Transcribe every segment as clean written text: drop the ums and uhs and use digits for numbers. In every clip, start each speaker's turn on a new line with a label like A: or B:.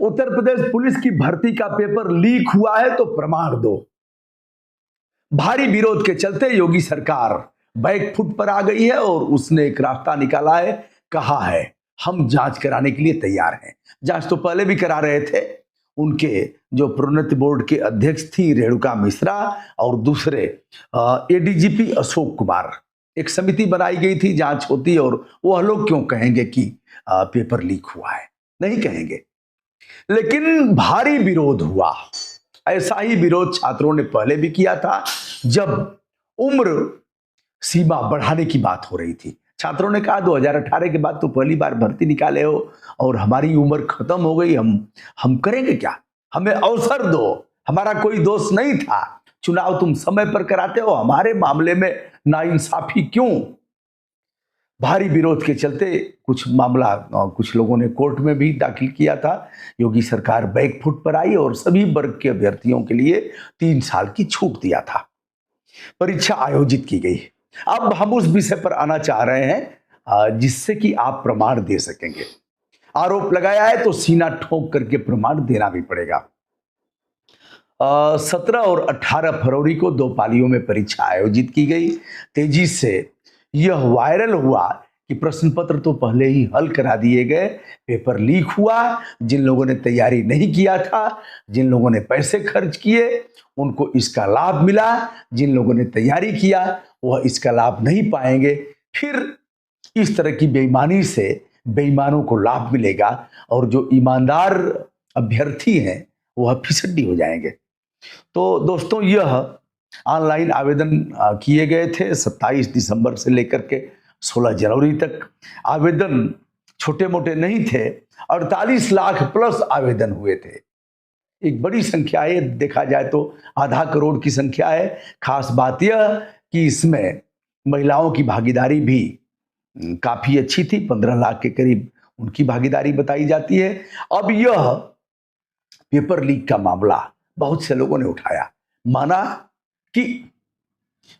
A: Uttar Pradesh police की भर्ती का पेपर लीक हुआ है तो प्रमाण दो। भारी विरोध के चलते योगी सरकार बैकफुट पर आ गई है और उसने एक रास्ता निकाला है। कहा है हम जांच कराने के लिए तैयार हैं। जांच तो पहले भी करा रहे थे। उनके जो प्रोन्नति बोर्ड के अध्यक्ष थी रेणुका मिश्रा और दूसरे एडीजीपी अशोक कुमार, एक समिति बनाई गई थी, जांच होती। और वह लोग क्यों कहेंगे कि पेपर लीक हुआ है? नहीं कहेंगे। लेकिन भारी विरोध हुआ। ऐसा ही विरोध छात्रों ने पहले भी किया था जब उम्र सीमा बढ़ाने की बात हो रही थी। छात्रों ने कहा 2018 के बाद तो पहली बार भर्ती निकाले हो और हमारी उम्र खत्म हो गई, हम करेंगे क्या? हमें अवसर दो, हमारा कोई दोष नहीं था, चुनाव तुम समय पर कराते हो, हमारे मामले में नाइंसाफी क्यों? भारी विरोध के चलते कुछ मामला कुछ लोगों ने कोर्ट में भी दाखिल किया था। योगी सरकार बैकफुट पर आई और सभी वर्ग के अभ्यर्थियों के लिए 3 साल की छूट दिया था। परीक्षा आयोजित की गई। अब हम उस विषय पर आना चाह रहे हैं जिससे कि आप प्रमाण दे सकेंगे। आरोप लगाया है तो सीना ठोक करके प्रमाण देना भी पड़ेगा। 17 और 18 फरवरी को 2 पालियों में परीक्षा आयोजित की गई। तेजी से यह वायरल हुआ कि प्रश्न पत्र तो पहले ही हल करा दिए गए, पेपर लीक हुआ। जिन लोगों ने तैयारी नहीं किया था, जिन लोगों ने पैसे खर्च किए, उनको इसका लाभ मिला। जिन लोगों ने तैयारी किया वह इसका लाभ नहीं पाएंगे। फिर इस तरह की बेईमानी से बेईमानों को लाभ मिलेगा और जो ईमानदार अभ्यर्थी हैं वह फिसड्डी हो जाएंगे। तो दोस्तों, यह ऑनलाइन आवेदन किए गए थे 27 दिसंबर से लेकर के 16 जनवरी तक। आवेदन छोटे मोटे नहीं थे, 48 लाख प्लस आवेदन हुए थे। एक बड़ी संख्या है, देखा जाए तो आधा करोड़ की संख्या है। खास बात यह कि इसमें महिलाओं की भागीदारी भी काफी अच्छी थी, 15 लाख के करीब उनकी भागीदारी बताई जाती है। अब यह पेपर लीक का मामला बहुत से लोगों ने उठाया, माना कि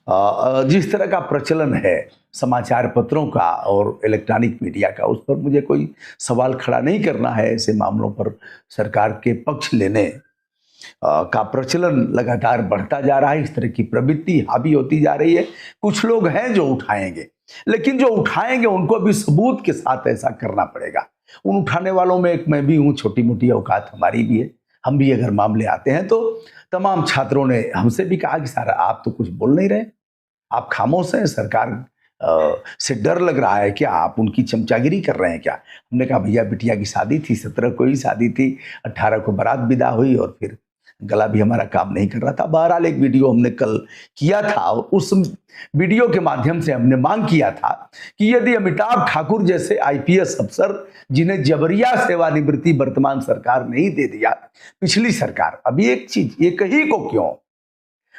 A: जिस तरह का प्रचलन है समाचार पत्रों का और इलेक्ट्रॉनिक मीडिया का, उस पर मुझे कोई सवाल खड़ा नहीं करना है। ऐसे मामलों पर सरकार के पक्ष लेने का प्रचलन लगातार बढ़ता जा रहा है। इस तरह की प्रवृत्ति हावी होती जा रही है। कुछ लोग हैं जो उठाएंगे, लेकिन जो उठाएंगे उनको भी सबूत के साथ ऐसा करना पड़ेगा। उन उठाने वालों में एक मैं भी हूँ, छोटी मोटी औकात हमारी भी है। हम भी अगर मामले आते हैं तो तमाम छात्रों ने हमसे भी कहा कि सर आप तो कुछ बोल नहीं रहे, आप खामोश हैं, सरकार से डर लग रहा है क्या, आप उनकी चमचागिरी कर रहे हैं क्या? हमने कहा भैया बिटिया की शादी थी, 17 को ही शादी थी, 18 को बारात विदा हुई और फिर गला भी हमारा काम नहीं कर रहा था। बहरहाल एक वीडियो हमने कल किया था और उस वीडियो के माध्यम से हमने मांग किया था कि यदि अमिताभ ठाकुर जैसे आईपीएस अफसर जिन्हें जबरिया सेवानिवृत्ति वर्तमान सरकार नहीं दे दिया, पिछली सरकार, अभी एक चीज ये कहीं को क्यों,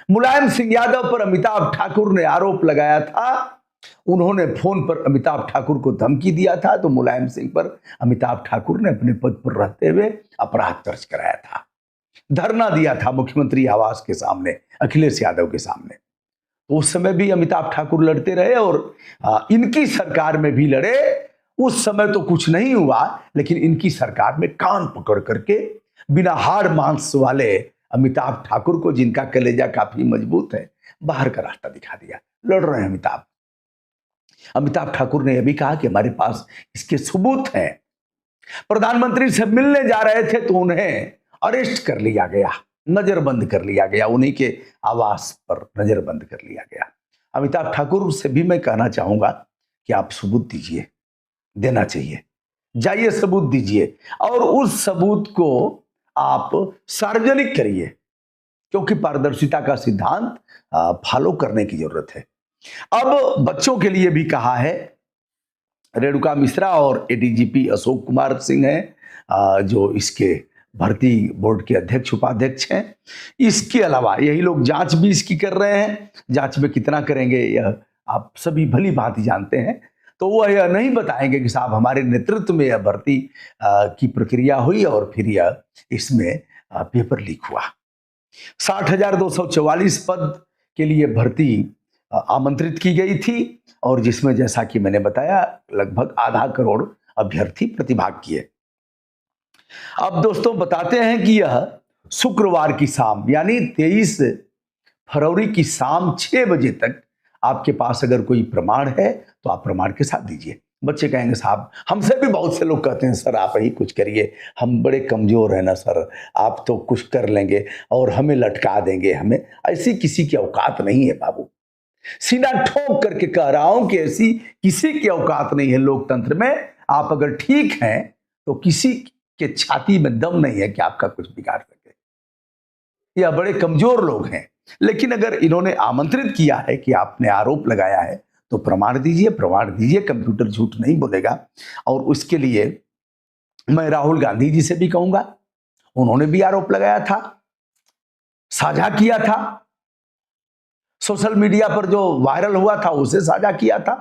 A: मुलायम सिंह यादव पर अमिताभ ठाकुर ने आरोप लगाया था, उन्होंने फोन पर अमिताभ ठाकुर को धमकी दिया था, तो मुलायम सिंह पर अमिताभ ठाकुर ने अपने पद पर रहते हुए अपराध दर्ज कराया था, धरना दिया था मुख्यमंत्री आवास के सामने, अखिलेश यादव के सामने। तो उस समय भी अमिताभ ठाकुर लड़ते रहे और इनकी सरकार में भी लड़े। उस समय तो कुछ नहीं हुआ, लेकिन इनकी सरकार में कान पकड़ करके बिना हाड़ मांस वाले अमिताभ ठाकुर को, जिनका कलेजा काफी मजबूत है, बाहर का रास्ता दिखा दिया। लड़ रहे हैं अमिताभ ठाकुर ने यह भी कहा कि हमारे पास इसके सबूत हैं। प्रधानमंत्री से मिलने जा रहे थे तो उन्हें अरेस्ट कर लिया गया, नजरबंद कर लिया गया, उन्हीं के आवास पर नजरबंद कर लिया गया। अमिताभ ठाकुर से भी मैं कहना चाहूंगा कि आप सबूत दीजिए, देना चाहिए, जाइए सबूत दीजिए और उस सबूत को आप सार्वजनिक करिए, क्योंकि पारदर्शिता का सिद्धांत फॉलो करने की जरूरत है। अब बच्चों के लिए भी कहा है, रेणुका मिश्रा और एडीजीपी अशोक कुमार सिंह हैं जो इसके भर्ती बोर्ड के अध्यक्ष उपाध्यक्ष हैं। इसके अलावा यही लोग जांच भी इसकी कर रहे हैं। जांच में कितना करेंगे यह आप सभी भली भांति जानते हैं। तो वह यह नहीं बताएंगे कि साहब हमारे नेतृत्व में यह भर्ती की प्रक्रिया हुई और फिर यह इसमें पेपर लीक हुआ। 60,244 पद के लिए भर्ती आमंत्रित की गई थी और जिसमें जैसा कि मैंने बताया लगभग आधा करोड़ अभ्यर्थी प्रतिभाग किए। अब दोस्तों बताते हैं कि यह शुक्रवार की शाम यानी 23 फरवरी की शाम 6 बजे तक आपके पास अगर कोई प्रमाण है तो आप प्रमाण के साथ दीजिए। बच्चे कहेंगे साहब, हमसे भी बहुत से लोग कहते हैं सर आप ही कुछ करिए, हम बड़े कमजोर हैं ना सर, आप तो कुछ कर लेंगे और हमें लटका देंगे। हमें ऐसी किसी की औकात नहीं है बाबू, सीना ठोक करके कह रहा हूं कि ऐसी किसी की औकात नहीं है लोकतंत्र में। आप अगर ठीक हैं तो किसी के छाती में दम नहीं है कि आपका कुछ बिगाड़ सके। यह बड़े कमजोर लोग हैं। लेकिन अगर इन्होंने आमंत्रित किया है कि आपने आरोप लगाया है तो प्रमाण दीजिए, प्रमाण दीजिए, कंप्यूटर झूठ नहीं बोलेगा। और उसके लिए मैं राहुल गांधी जी से भी कहूंगा, उन्होंने भी आरोप लगाया था, साझा किया था, सोशल मीडिया पर जो वायरल हुआ था उसे साझा किया था,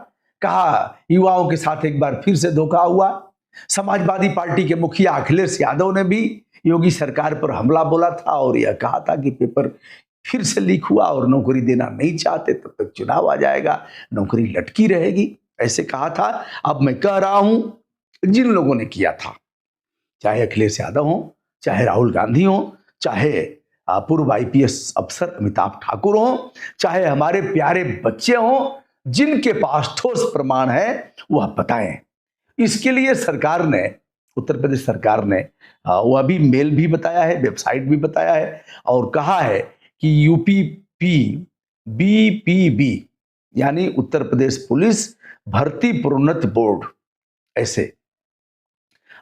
A: कहा युवाओं के साथ एक बार फिर से धोखा हुआ। समाजवादी पार्टी के मुखिया अखिलेश यादव ने भी योगी सरकार पर हमला बोला था और यह कहा था कि पेपर फिर से लीक हुआ और नौकरी देना नहीं चाहते, तब तक चुनाव आ जाएगा, नौकरी लटकी रहेगी, ऐसे कहा था। अब मैं कह रहा हूं जिन लोगों ने किया था, चाहे अखिलेश यादव हो, चाहे राहुल गांधी हो, चाहे पूर्व आईपीएस अफसर अमिताभ ठाकुर हो, चाहे हमारे प्यारे बच्चे हों, जिनके पास ठोस प्रमाण है वह बताएं। इसके लिए सरकार ने, उत्तर प्रदेश सरकार ने वह भी मेल भी बताया है, वेबसाइट भी बताया है और कहा है कि यूपीपी बीपीबी यानी उत्तर प्रदेश पुलिस भर्ती प्रोन्नति बोर्ड ऐसे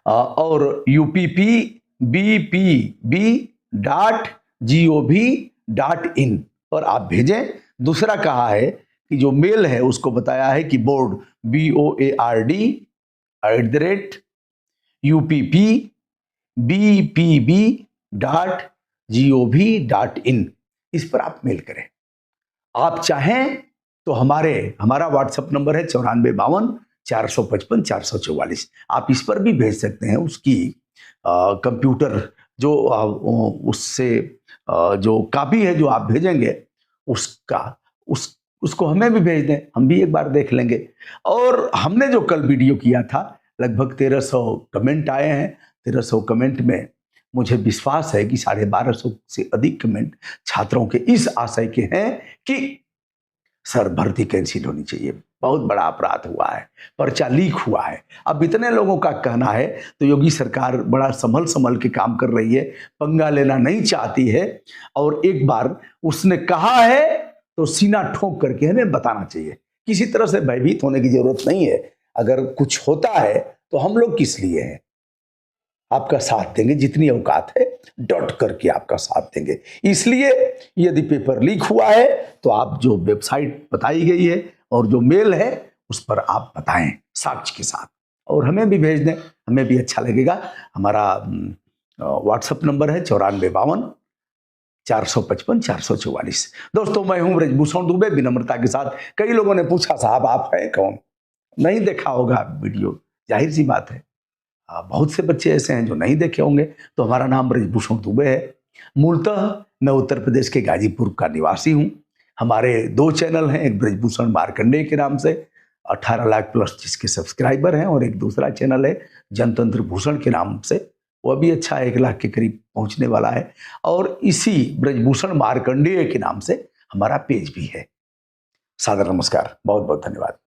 A: और यूपीपी BPB.gov.in पर आप भेजें। दूसरा कहा है कि जो मेल है उसको बताया है कि बोर्ड BOARD@UPPBPB.gov.in इस पर आप मेल करें। आप चाहें तो हमारा व्हाट्सएप नंबर है 9452 455 444। आप इस पर भी भेज सकते हैं। उसकी कंप्यूटर जो उससे जो कॉपी है जो आप भेजेंगे उसको हमें भी भेज दें, हम भी एक बार देख लेंगे। और हमने जो कल वीडियो किया था लगभग 1300 कमेंट आए हैं। 1300 कमेंट में मुझे विश्वास है कि 1250 से अधिक कमेंट छात्रों के इस आशय के हैं कि सर भर्ती कैंसिल होनी चाहिए, बहुत बड़ा अपराध हुआ है, पर्चा लीक हुआ है। अब इतने लोगों का कहना है तो योगी सरकार बड़ा संभल के काम कर रही है, पंगा लेना नहीं चाहती है। और एक बार उसने कहा है तो सीना ठोक करके हमें बताना चाहिए। किसी तरह से भयभीत होने की जरूरत नहीं है। अगर कुछ होता है तो हम लोग किस लिए हैं, आपका साथ देंगे, जितनी औकात है डट करके आपका साथ देंगे। इसलिए यदि पेपर लीक हुआ है तो आप जो वेबसाइट बताई गई है और जो मेल है उस पर आप बताएं साक्ष्य के साथ और हमें भी भेज दें, हमें भी अच्छा लगेगा। हमारा व्हाट्सएप नंबर है 9452 455 444। दोस्तों मैं हूं ब्रजभूषण दुबे, विनम्रता के साथ। कई लोगों ने पूछा साहब आप हैं कौन, नहीं देखा होगा वीडियो, जाहिर सी बात है। बहुत से बच्चे ऐसे हैं जो नहीं देखे होंगे। तो हमारा नाम ब्रजभूषण दुबे है। मूलतः मैं उत्तर प्रदेश के गाजीपुर का निवासी हूं। हमारे 2 चैनल हैं, एक ब्रजभूषण मार्कंडेय के नाम से 18 लाख प्लस जिसके सब्सक्राइबर हैं, और एक दूसरा चैनल है जनतंत्र भूषण के नाम से, वह भी अच्छा 1 लाख के करीब पहुंचने वाला है। और इसी ब्रजभूषण मार्कंडेय के नाम से हमारा पेज भी है। सादर नमस्कार, बहुत बहुत धन्यवाद।